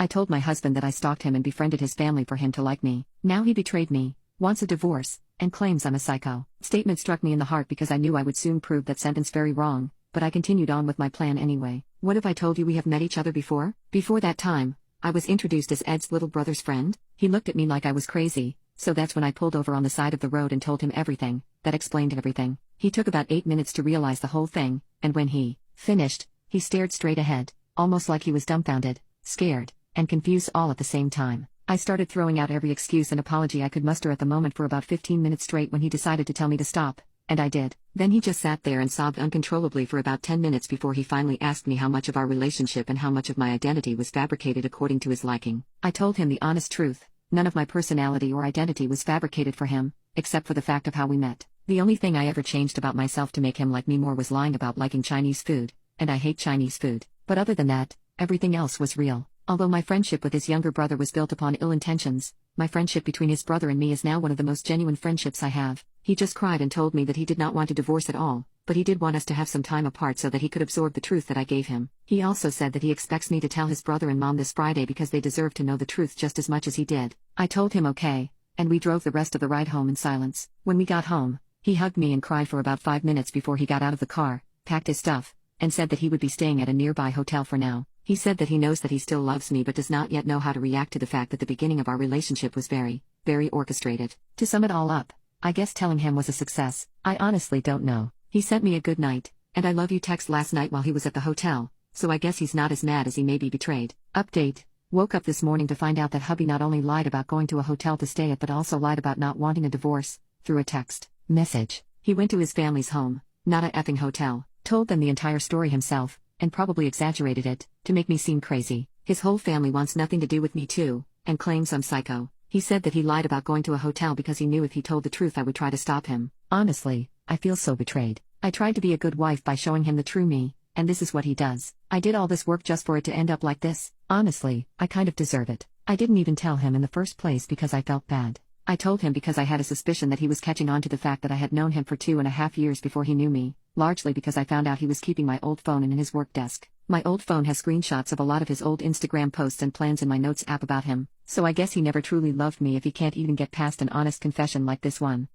I told my husband that I stalked him and befriended his family for him to like me. Now he betrayed me, wants a divorce, and claims I'm a psycho. Statement struck me in the heart because I knew I would soon prove that sentence very wrong, but I continued on with my plan anyway. What if I told you we have met each other before? Before that time, I was introduced as Ed's little brother's friend. He looked at me like I was crazy, so that's when I pulled over on the side of the road and told him everything. That explained everything. He took about 8 minutes to realize the whole thing, and when he finished, he stared straight ahead, almost like he was dumbfounded, scared, and confused all at the same time. I started throwing out every excuse and apology I could muster at the moment for about 15 minutes straight when he decided to tell me to stop, and I did. Then he just sat there and sobbed uncontrollably for about 10 minutes before he finally asked me how much of our relationship and how much of my identity was fabricated according to his liking. I told him the honest truth. None of my personality or identity was fabricated for him, except for the fact of how we met. The only thing I ever changed about myself to make him like me more was lying about liking Chinese food, and I hate Chinese food. But other than that, everything else was real. Although my friendship with his younger brother was built upon ill intentions, my friendship between his brother and me is now one of the most genuine friendships I have. He just cried and told me that he did not want a divorce at all, but he did want us to have some time apart so that he could absorb the truth that I gave him. He also said that he expects me to tell his brother and mom this Friday because they deserve to know the truth just as much as he did. I told him okay, and we drove the rest of the ride home in silence. When we got home, he hugged me and cried for about 5 minutes before he got out of the car, packed his stuff, and said that he would be staying at a nearby hotel for now. He said that he knows that he still loves me but does not yet know how to react to the fact that the beginning of our relationship was very, very orchestrated. To sum it all up, I guess telling him was a success. I honestly don't know. He sent me a good night, and I love you text last night while he was at the hotel, so I guess he's not as mad as he may be betrayed. Update. Woke up this morning to find out that hubby not only lied about going to a hotel to stay at but also lied about not wanting a divorce, through a text message. He went to his family's home, not a effing hotel, told them the entire story himself, and probably exaggerated it, to make me seem crazy. His whole family wants nothing to do with me too, and claims I'm psycho. He said that he lied about going to a hotel because he knew if he told the truth I would try to stop him. Honestly, I feel so betrayed. I tried to be a good wife by showing him the true me, and this is what he does. I did all this work just for it to end up like this. Honestly, I kind of deserve it. I didn't even tell him in the first place because I felt bad. I told him because I had a suspicion that he was catching on to the fact that I had known him for 2.5 years before he knew me, largely because I found out he was keeping my old phone in his work desk. My old phone has screenshots of a lot of his old Instagram posts and plans in my notes app about him, so I guess he never truly loved me if he can't even get past an honest confession like this one.